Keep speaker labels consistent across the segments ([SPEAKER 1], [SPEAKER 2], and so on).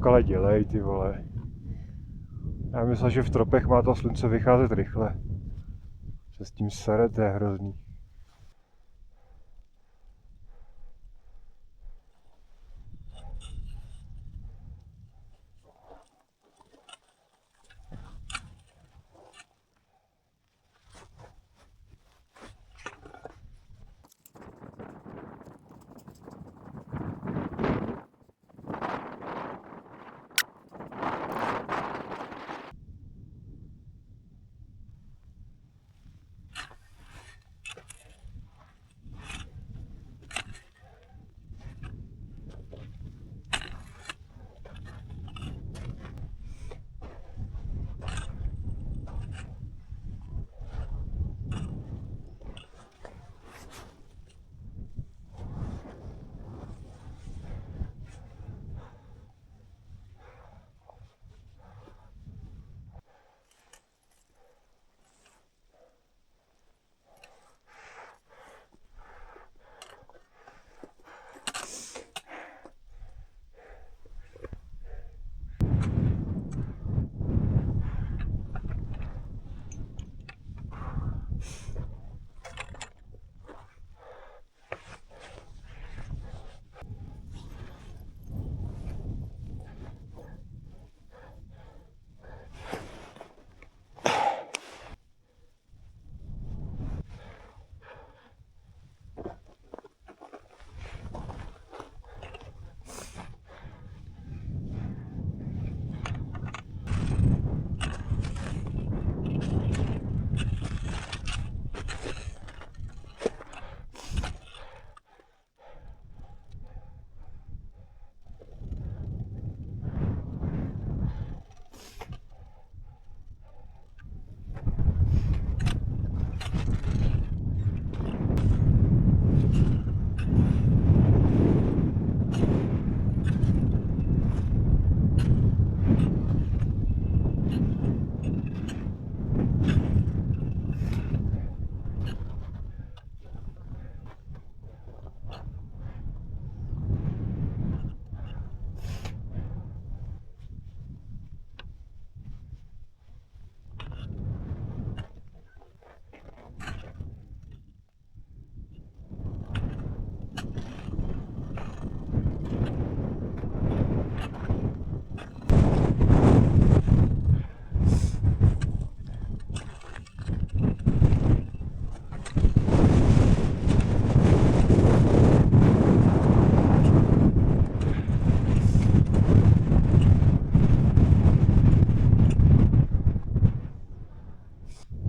[SPEAKER 1] skale dělej, ty vole. Já myslel, že v tropech má to slunce vycházet rychle. Se s tím sere, to je hrozný.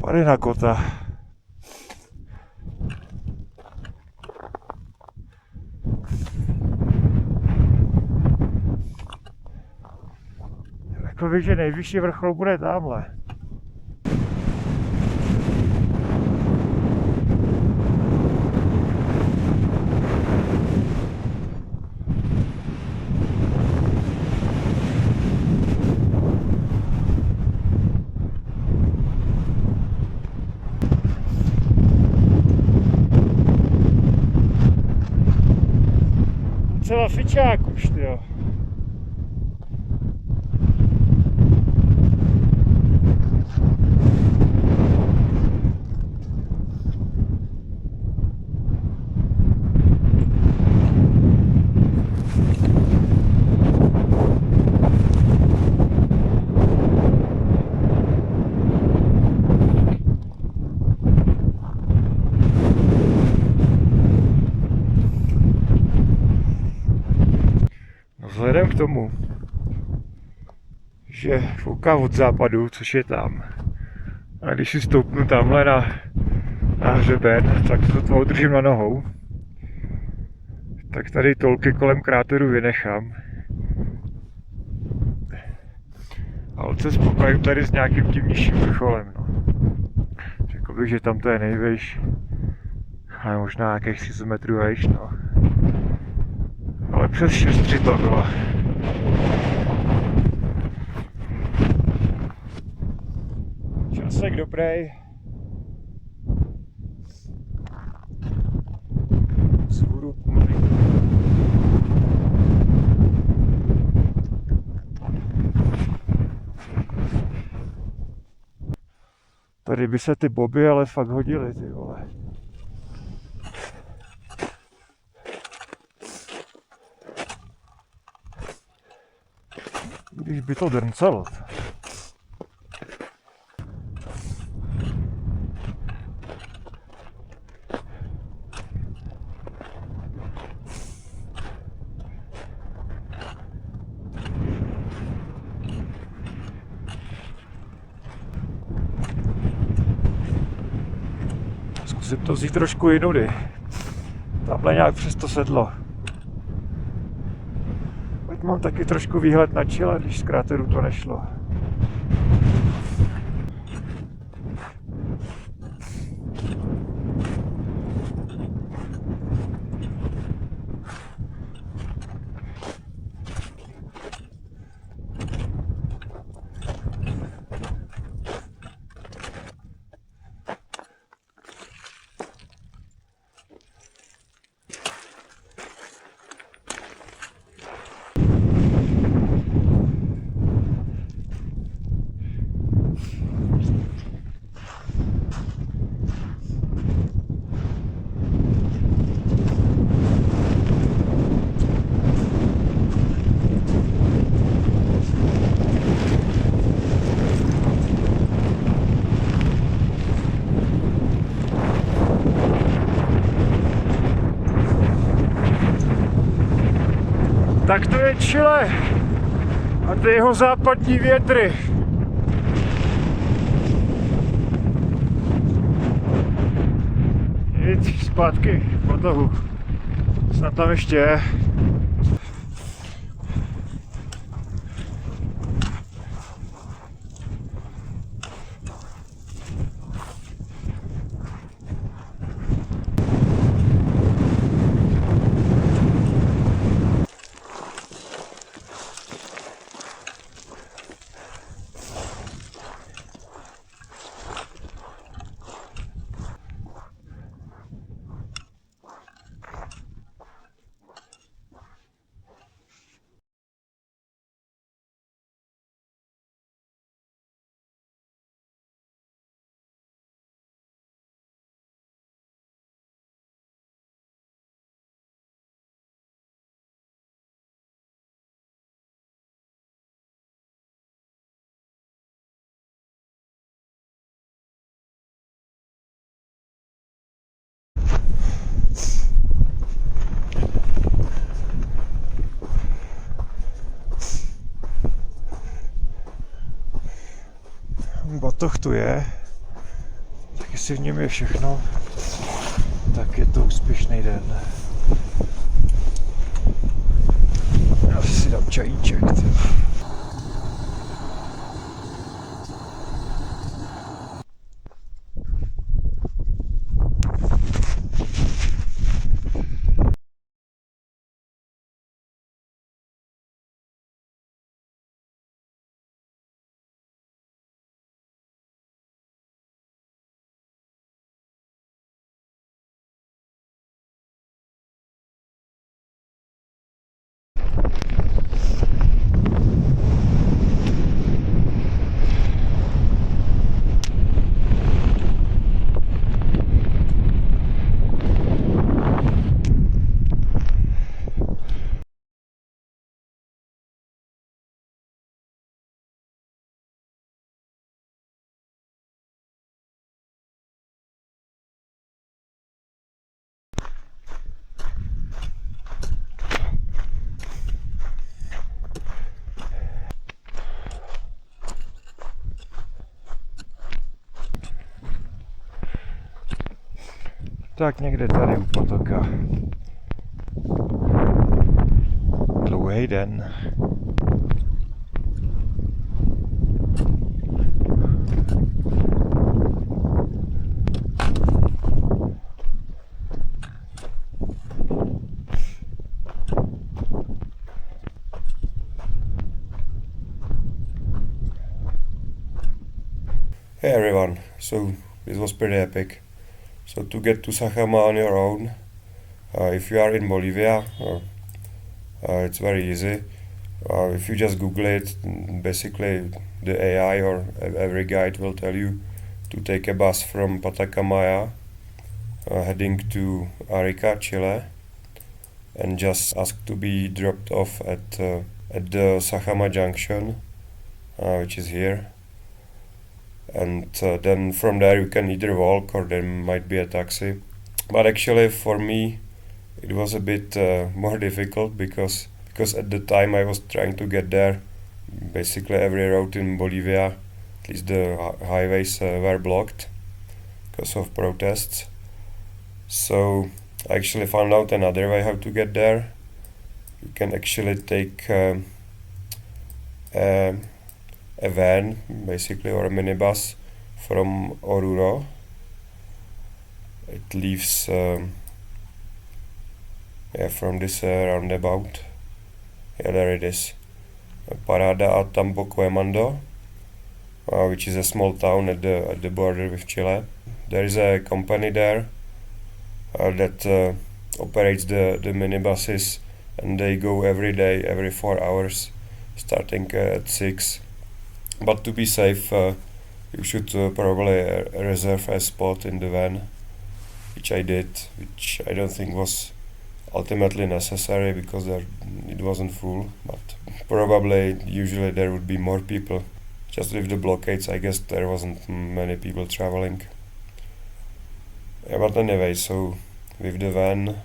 [SPEAKER 1] Parinacota. Řekl bych, že nejvyšší vrchol bude tamhle. Celá fičák už, tyjo. Vzhledem k tomu, že fouká od západu, což je tam, a když si stoupnu tamhle na hřeben, tak to udržím na nohou, tak tady tolky kolem kráteru vynechám. Ale se spokojím tady s nějakým tím nižším vrcholem. No. Řekl bych, že tam to je nejvejš, ale možná nějakých 300 metrů vejš, no. Ale přes 6 to bylo. Časek dobrej. Vzhůru pomalu. Tady by se ty boby ale fakt hodily, ty vole. Když by to drncalo. Zkusím to vzít trošku jinudy. Tamhle nějak přes to sedlo. Ať mám taky trošku výhled na Chile, když z kráteru to nešlo. Tak to je Chile a ty jeho západní větry. Nic, zpátky po tahu. Snad tam ještě je. Batoh tu je, tak jestli v něm je všechno, tak je to úspěšný den. Já si dám čajíček. Tak někde tady u potoka. Dlouhý den.
[SPEAKER 2] Hey everyone, so this was pretty epic. So to get to Sajama on your own, if you are in Bolivia, it's very easy. If you just Google it, basically the AI or every guide will tell you to take a bus from Patacamaya, heading to Arica, Chile, and just ask to be dropped off at the Sajama junction, which is here. And then from there you can either walk or there might be a taxi. But actually for me it was a bit more difficult because at the time I was trying to get there, basically every road in Bolivia, at least the highways were blocked because of protests. So I actually found out another way how to get there. You can actually take a van, basically, or a minibus from Oruro. It leaves from this roundabout. Yeah, there it is. Parada a Tambo, which is a small town at the border with Chile. There is a company there that operates the minibuses, and they go every day, every 4 hours, starting at 6. But to be safe, you should probably reserve a spot in the van, which I did, which I don't think was ultimately necessary because it wasn't full, but probably usually there would be more people. Just with the blockades, I guess there wasn't many people traveling. Yeah, but anyway, so with the van,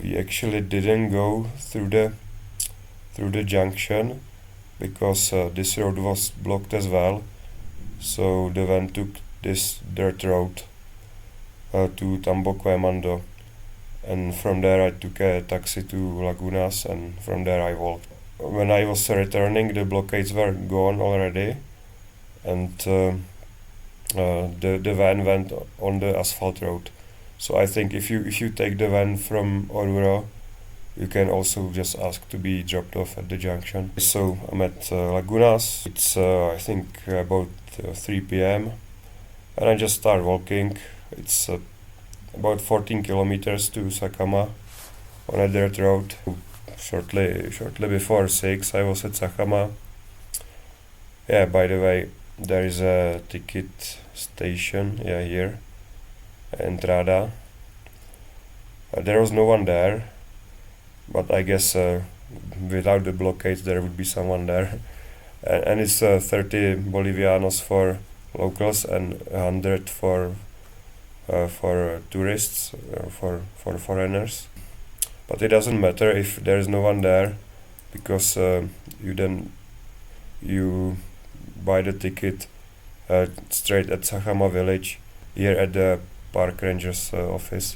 [SPEAKER 2] we actually didn't go through the junction because this road was blocked as well. So the van took this dirt road to Tambo, and from there I took a taxi to Lagunas, and from there I walked. When I was returning, the blockades were gone already, and the van went on the asphalt road. So I think if you take the van from Oruro, you can also just ask to be dropped off at the junction. So I'm at Lagunas. It's I think about 3 p.m. and I just start walking. It's about 14 kilometers to Sajama on a dirt road. Shortly before 6 I was at Sajama. Yeah, by the way, there is a ticket station, here, Entrada. There was no one there, but I guess without the blockades there would be someone there. And it's 30 Bolivianos for locals and 100 for tourists, for foreigners. But it doesn't matter if there is no one there, because you buy the ticket straight at Sajama village, here at the park ranger's office.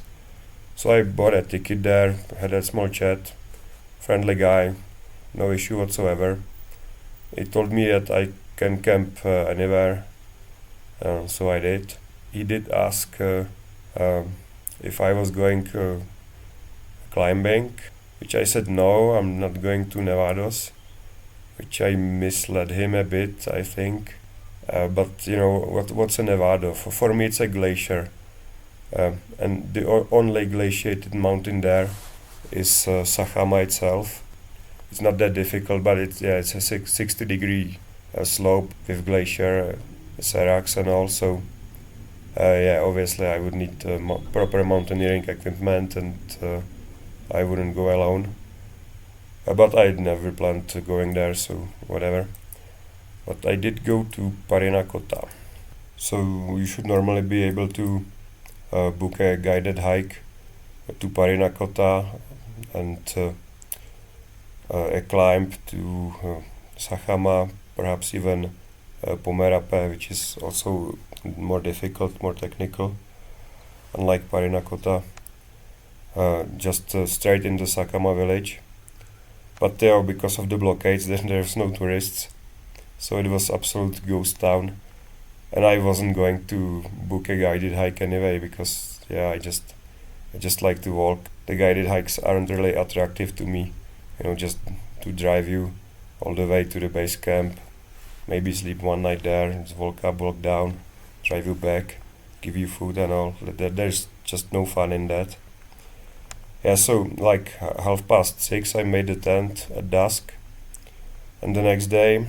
[SPEAKER 2] So I bought a ticket there, had a small chat, friendly guy, no issue whatsoever. He told me that I can camp anywhere, so I did. He did ask if I was going climbing, which I said no, I'm not going to Nevados, which I misled him a bit, I think. But you know, what's a Nevado? For me it's a glacier, and the only glaciated mountain there is Sajama itself. It's not that difficult, but it's a 60-degree slope with glacier, seracs and all. So obviously I would need proper mountaineering equipment, and I wouldn't go alone. But I'd never planned to going there, so whatever. But I did go to Parinacota. So you should normally be able to book a guided hike to Parinacota and a climb to Sajama, perhaps even Pomerape, which is also more difficult, more technical, unlike Parinacota. Just straight into Sajama village. But because of the blockades, there's no tourists, so it was absolute ghost town. And I wasn't going to book a guided hike anyway, because I just like to walk. The guided hikes aren't really attractive to me, just to drive you all the way to the base camp, maybe sleep one night there, just walk up, walk down, drive you back, give you food and all. There's just no fun in that. So like 6:30 I made the tent at dusk, and the next day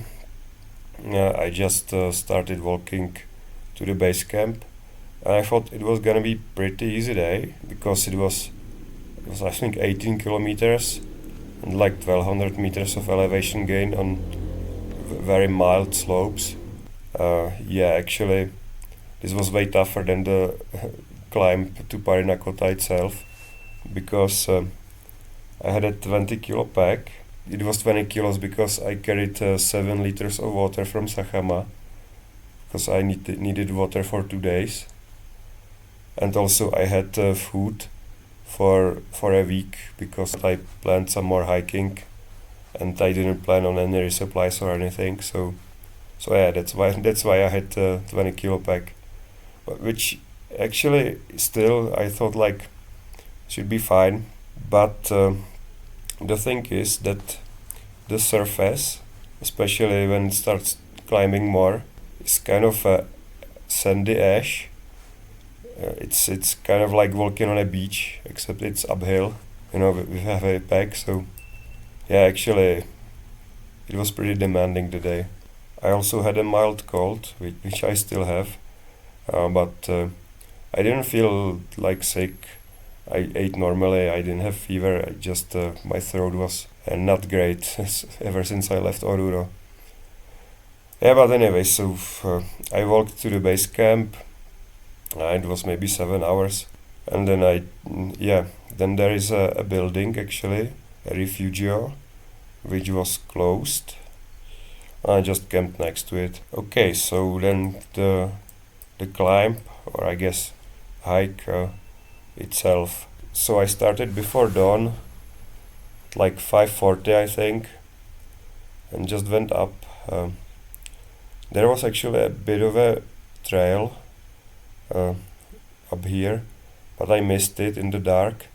[SPEAKER 2] I just started walking to the base camp. And I thought it was gonna be pretty easy day because it was I think 18 kilometers and like 1200 meters of elevation gain on very mild slopes. Actually, this was way tougher than the climb to Parinacota itself because I had a 20 kilo pack. It was 20 kilos because I carried 7 liters of water from Sajama because I needed water for 2 days. And also I had food for a week because I planned some more hiking and I didn't plan on any resupplies or anything. So yeah, that's why I had 20 kilo pack, which actually still I thought like should be fine. But the thing is that the surface, especially when it starts climbing more, is kind of a sandy ash. It's kind of like walking on a beach, except it's uphill. We have a pack, so yeah, actually, it was pretty demanding today. I also had a mild cold, which I still have, but I didn't feel like sick. I ate normally. I didn't have fever. I just my throat was not great ever since I left Oruro. Yeah, but anyway, so I walked to the base camp. It was maybe 7 hours, and then then there is a building actually, a refugio, which was closed. I just camped next to it. Okay, so then the climb, or I guess hike itself. So I started before dawn, like 5:40 I think, and just went up. There was actually a bit of a trail up here, but I missed it in the dark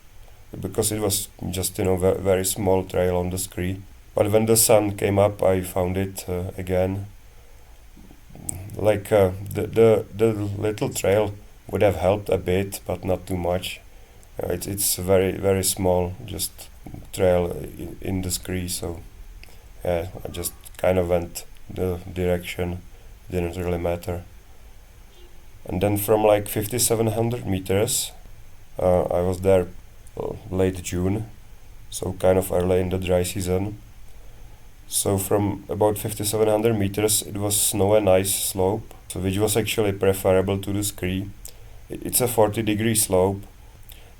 [SPEAKER 2] because it was just very small trail on the scree. But when the sun came up, I found it again. Like the little trail would have helped a bit, but not too much. It's very small, just trail in the scree. So yeah, I just kind of went the direction. Didn't really matter. And then from like 5,700 meters, I was there late June, so kind of early in the dry season. So from about 5,700 meters, it was snow and ice slope, so which was actually preferable to the scree. It's a 40-degree slope.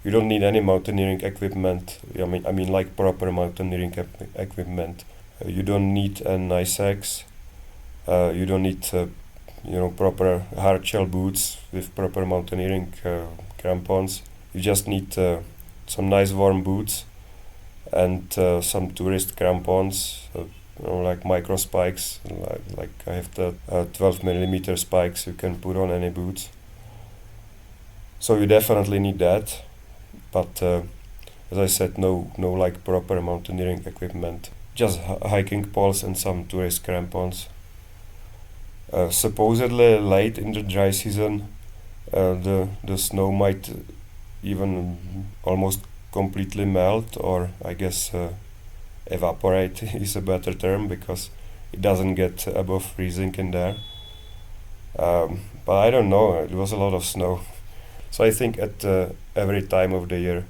[SPEAKER 2] You don't need any mountaineering equipment. I mean like proper mountaineering equipment. You don't need an ice axe. You don't need proper hard shell boots with proper mountaineering crampons. You just need some nice warm boots and some tourist crampons, like micro spikes. Like I have the 12 millimeter spikes you can put on any boots. So you definitely need that, but as I said, no like proper mountaineering equipment. Just hiking poles and some tourist crampons. Supposedly late in the dry season, the snow might even almost completely melt, or I guess evaporate is a better term because it doesn't get above freezing in there. But I don't know, it was a lot of snow. So I think at every time of the year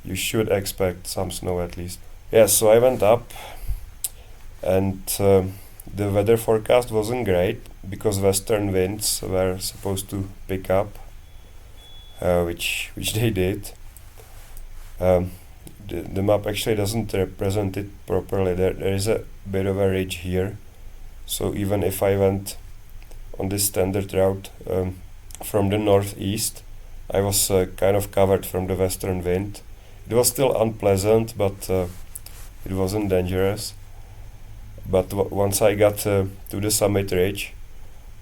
[SPEAKER 2] you should expect some snow at least. Yeah, so I went up and the weather forecast wasn't great because western winds were supposed to pick up, which they did. The map actually doesn't represent it properly. There is a bit of a ridge here, so even if I went on this standard route from the northeast, I was kind of covered from the western wind. It was still unpleasant, but it wasn't dangerous. But once I got to the summit ridge,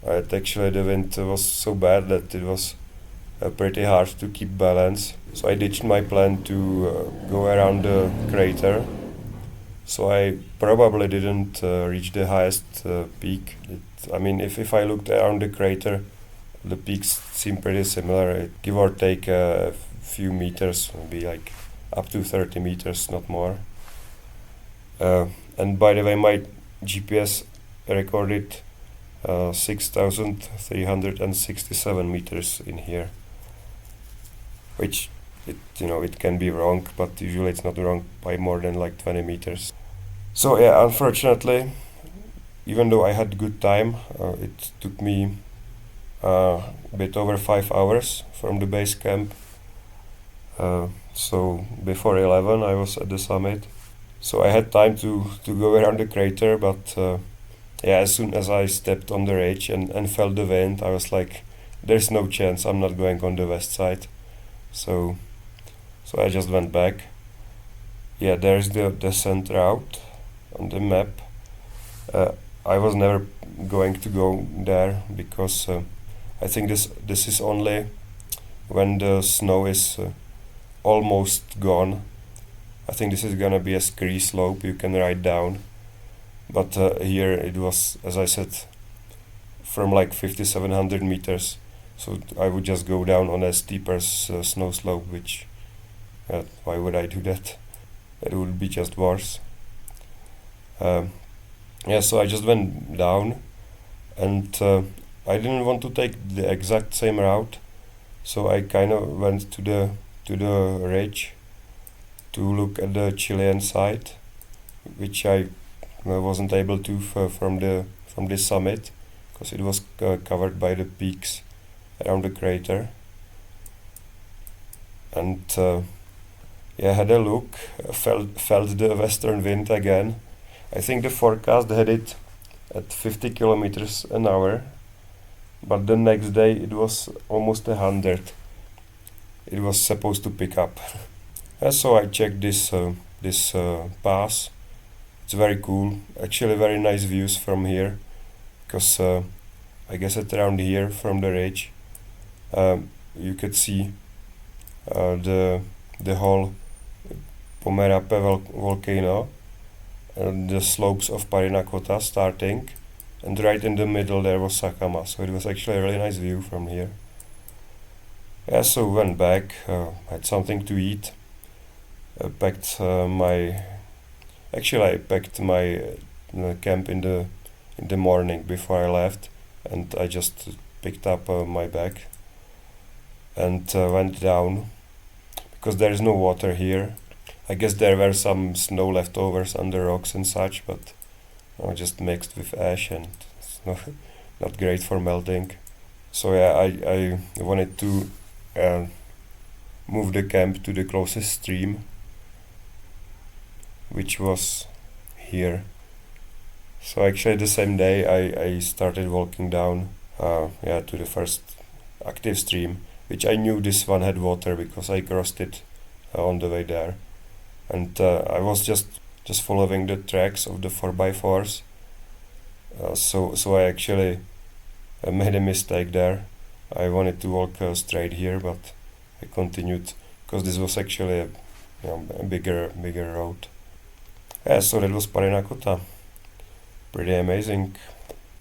[SPEAKER 2] actually the wind was so bad that it was pretty hard to keep balance. So I ditched my plan to go around the crater. So I probably didn't reach the highest peak. If I looked around the crater, the peaks seem pretty similar, give or take a few meters, maybe like up to 30 meters, not more. And by the way, my GPS recorded 6,367 meters in here, which it can be wrong, but usually it's not wrong by more than like 20 meters. So yeah, unfortunately, even though I had good time, it took me a bit over 5 hours from the base camp. So before 11 I was at the summit, so I had time to go around the crater, but yeah, as soon as I stepped on the ridge and felt the wind, I was like, there's no chance I'm not going on the west side. So I just went back. Yeah, there's the descent route on the map. I was never going to go there because I think this is only when the snow is almost gone. I think this is gonna be a ski slope you can ride down, but here it was, as I said, from like 5,700 meters, so I would just go down on a steeper snow slope, which why would I do that? That would be just worse. Yeah, so I just went down, and I didn't want to take the exact same route, so I kind of went to the ridge to look at the Chilean side, which I wasn't able to from this summit, because it was covered by the peaks around the crater. And yeah, had a look, felt the western wind again. I think the forecast had it at 50 kilometers an hour, but the next day it was almost 100. It was supposed to pick up. So I checked this pass. It's very cool. Actually, very nice views from here, because I guess at around here from the ridge, you could see the whole m.a.s.l volcano and the slopes of Parinacota starting, and right in the middle there was Sajama. So it was actually a really nice view from here. Yeah, so went back, had something to eat. I packed my camp in the morning before I left, and I just picked up my bag and went down, because there is no water here. I guess there were some snow leftovers under rocks and such, but just mixed with ash, and it's not great for melting. So yeah, I wanted to move the camp to the closest stream, which was here. So actually the same day I started walking down to the first active stream, which I knew this one had water because I crossed it on the way there. And I was just following the tracks of the 4x4s. So I actually made a mistake there. I wanted to walk straight here, but I continued, because this was actually a bigger road. Yeah, so that was Parinacota. Pretty amazing.